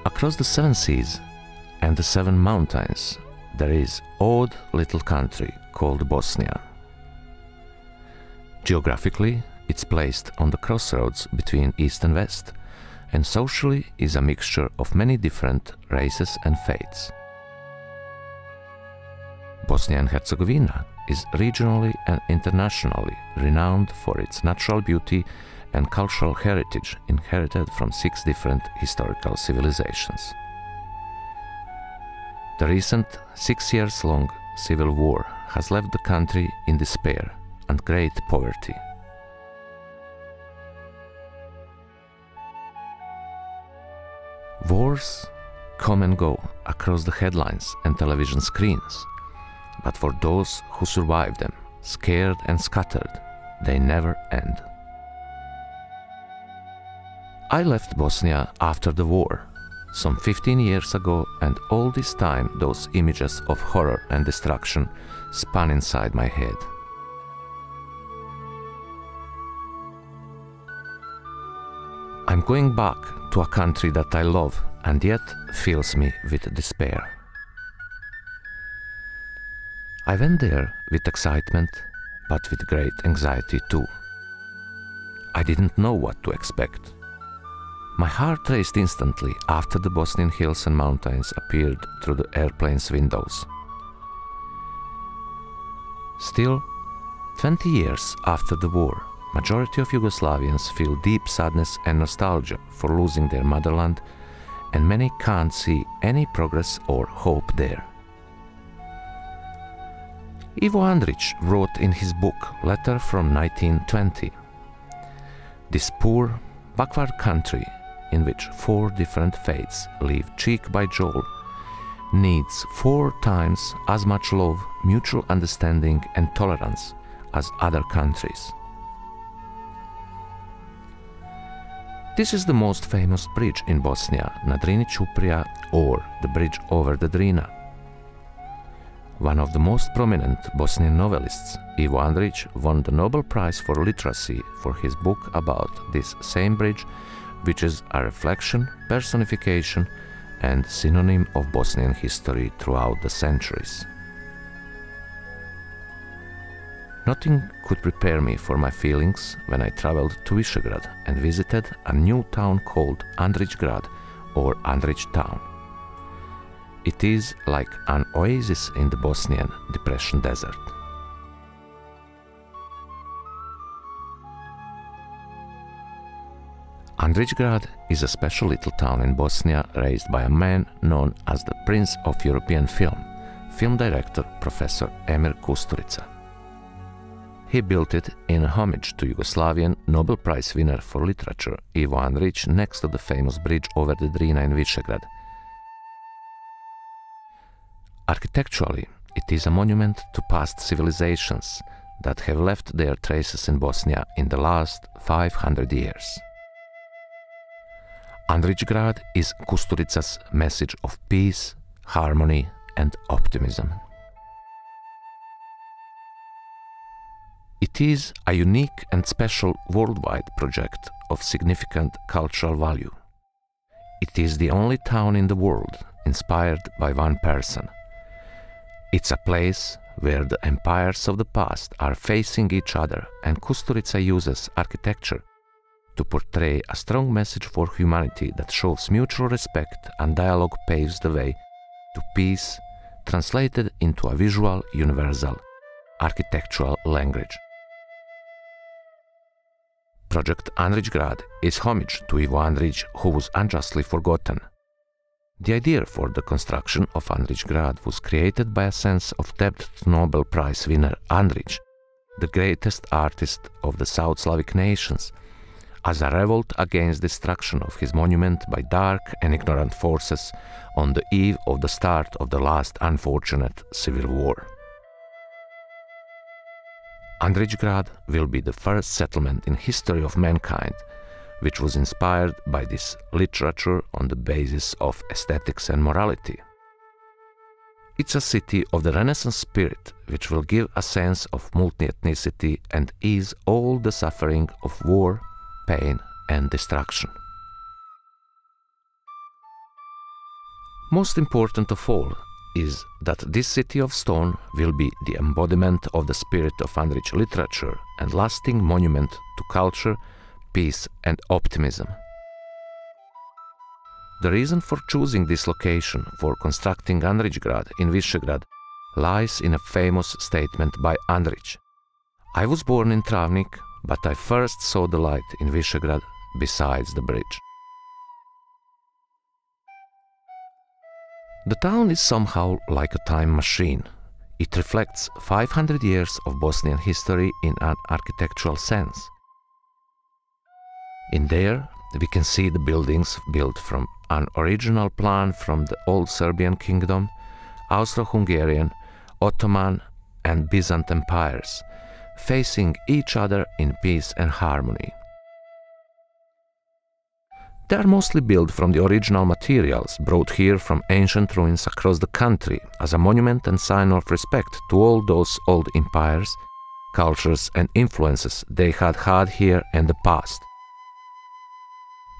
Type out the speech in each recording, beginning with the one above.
Across the 7 seas and the 7 mountains, there is odd little country called Bosnia. Geographically, it's placed on the crossroads between East and West, and socially is a mixture of many different races and faiths. Bosnia and Herzegovina is regionally and internationally renowned for its natural beauty and cultural heritage inherited from 6 different historical civilizations. The recent 6 years long civil war has left the country in despair and great poverty. Wars come and go across the headlines and television screens, but for those who survive them, scared and scattered, they never end. I left Bosnia after the war, some 15 years ago, and all this time those images of horror and destruction spun inside my head. I'm going back to a country that I love and yet fills me with despair. I went there with excitement, but with great anxiety too. I didn't know what to expect. My heart raced instantly after the Bosnian hills and mountains appeared through the airplane's windows. Still, 20 years after the war, majority of Yugoslavians feel deep sadness and nostalgia for losing their motherland, and many can't see any progress or hope there. Ivo Andric wrote in his book Letter from 1920, "This poor, backward country, in which 4 different faiths live cheek by jowl, needs 4 times as much love, mutual understanding and tolerance as other countries." This is the most famous bridge in Bosnia, na Drini Ćuprija, or the bridge over the Drina. One of the most prominent Bosnian novelists, Ivo Andric, won the Nobel Prize for Literacy for his book about this same bridge, which is a reflection, personification, and synonym of Bosnian history throughout the centuries. Nothing could prepare me for my feelings when I traveled to Visegrad and visited a new town called ANDRIČ-GRAD, or Andrić town. It is like an oasis in the Bosnian Depression desert. Andricgrad is a special little town in Bosnia raised by a man known as the Prince of European Film, Film Director Emir Kusturica. He built it in homage to Yugoslavian Nobel Prize winner for literature Ivo Andric next to the famous bridge over the Drina in Visegrad. Architecturally, it is a monument to past civilizations that have left their traces in Bosnia in the last 500 years. ANDRIČ-GRAD is Kusturica's message of peace, harmony and optimism. It is a unique and special worldwide project of significant cultural value. It is the only town in the world inspired by one person. It's a place where the empires of the past are facing each other, and Kusturica uses architecture to portray a strong message for humanity that shows mutual respect, and dialogue paves the way to peace, translated into a visual, universal, architectural language. Project ANDRIČ-GRAD is homage to Ivo Andric, who was unjustly forgotten. The idea for the construction of ANDRIČ-GRAD was created by a sense of debt to Nobel Prize winner Andric, the greatest artist of the South Slavic nations, as a revolt against destruction of his monument by dark and ignorant forces on the eve of the start of the last unfortunate civil war. ANDRIČ-GRAD will be the first settlement in history of mankind which was inspired by this literature on the basis of aesthetics and morality. It's a city of the Renaissance spirit which will give a sense of multi-ethnicity and ease all the suffering of war, pain and destruction. Most important of all is that this city of stone will be the embodiment of the spirit of Andrić literature and lasting monument to culture, peace and optimism. The reason for choosing this location for constructing ANDRIČ GRAD in Visegrad lies in a famous statement by Andrić. I was born in Travnik, but I first saw the light in Visegrad besides the bridge. The town is somehow like a time machine. It reflects 500 years of Bosnian history in an architectural sense. In there, we can see the buildings built from an original plan from the old Serbian kingdom, Austro-Hungarian, Ottoman and Byzantine empires, facing each other in peace and harmony. They are mostly built from the original materials brought here from ancient ruins across the country as a monument and sign of respect to all those old empires, cultures and influences they had had here in the past.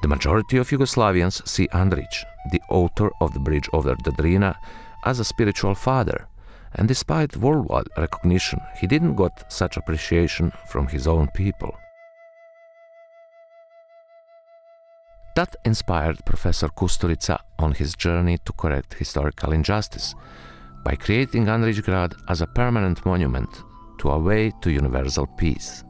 The majority of Yugoslavians see Andrić, the author of the bridge over the Drina, as a spiritual father, and despite worldwide recognition, he didn't get such appreciation from his own people. That inspired Professor Kusturica on his journey to correct historical injustice by creating ANDRIČ GRAD as a permanent monument to a way to universal peace.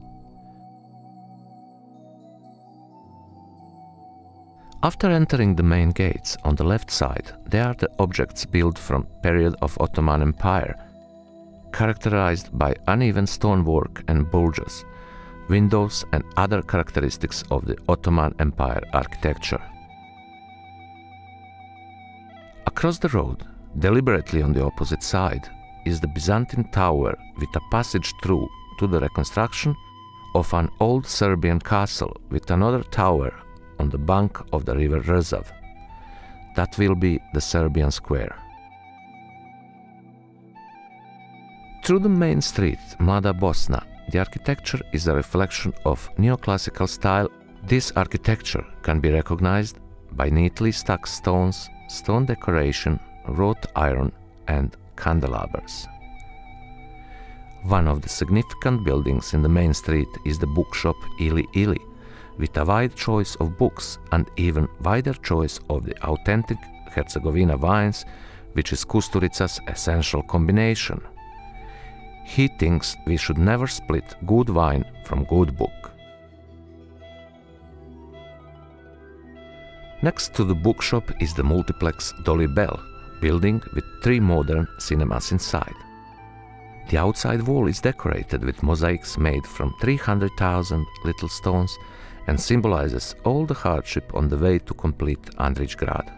After entering the main gates on the left side, there are the objects built from period of Ottoman Empire, characterized by uneven stonework and bulges, windows and other characteristics of the Ottoman Empire architecture. Across the road, deliberately on the opposite side, is the Byzantine tower with a passage through to the reconstruction of an old Serbian castle with another tower on the bank of the river Rzav. That will be the Serbian square. Through the main street, Mlada Bosna, the architecture is a reflection of neoclassical style. This architecture can be recognized by neatly stuck stones, stone decoration, wrought iron and candelabers. One of the significant buildings in the main street is the bookshop Ili Ili, with a wide choice of books and even wider choice of the authentic Herzegovina wines, which is Kusturica's essential combination. He thinks we should never split good wine from good book. Next to the bookshop is the multiplex Dolly Bell building with 3 modern cinemas inside. The outside wall is decorated with mosaics made from 300,000 little stones and symbolizes all the hardship on the way to complete ANDRIČ GRAD.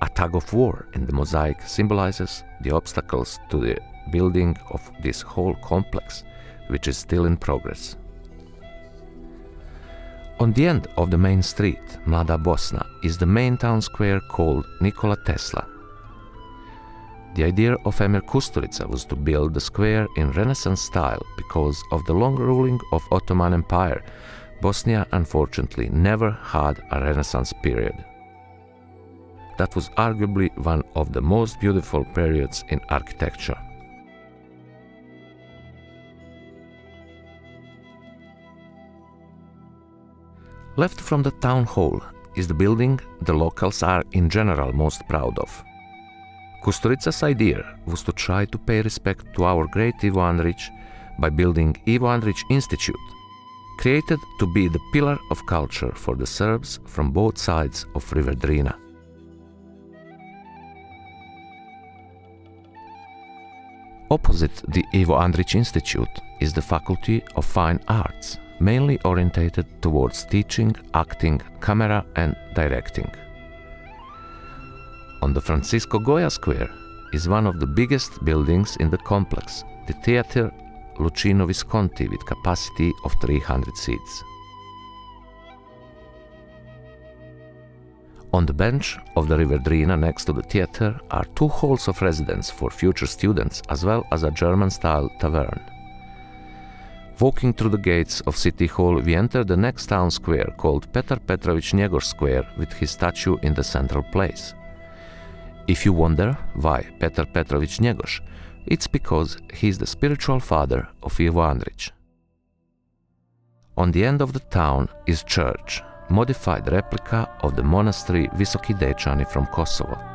A tug of war in the mosaic symbolizes the obstacles to the building of this whole complex, which is still in progress. On the end of the main street, Mlada Bosna, is the main town square called Nikola Tesla. The idea of Emir Kusturica was to build the square in Renaissance style because of the long ruling of Ottoman Empire. Bosnia unfortunately never had a Renaissance period. That was arguably one of the most beautiful periods in architecture. Left from the town hall is the building the locals are in general most proud of. Kusturica's idea was to try to pay respect to our great Ivo Andric by building Ivo Andric Institute, created to be the pillar of culture for the Serbs from both sides of River Drina. Opposite the Ivo Andric Institute is the Faculty of Fine Arts, mainly orientated towards teaching, acting, camera and directing. On the Francisco Goya Square is one of the biggest buildings in the complex, the Theatre Luchino Visconti with capacity of 300 seats. On the bench of the River Drina next to the theatre are 2 halls of residence for future students as well as a German-style tavern. Walking through the gates of City Hall, we enter the next town square called Petar Petrović Njegor Square with his statue in the central place. If you wonder why Petar Petrović Njegoš, it's because he is the spiritual father of Ivo Andric. On the end of the town is church, modified replica of the monastery Visoki Dečani from Kosovo.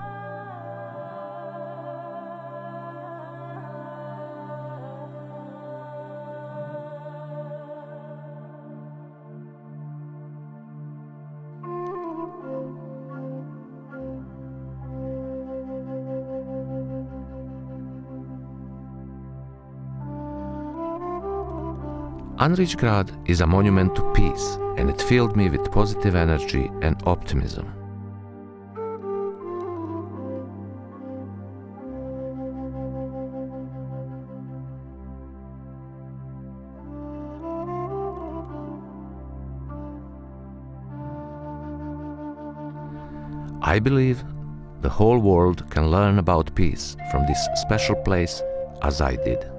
ANDRIČ-GRAD is a monument to peace, and it filled me with positive energy and optimism. I believe the whole world can learn about peace from this special place as I did.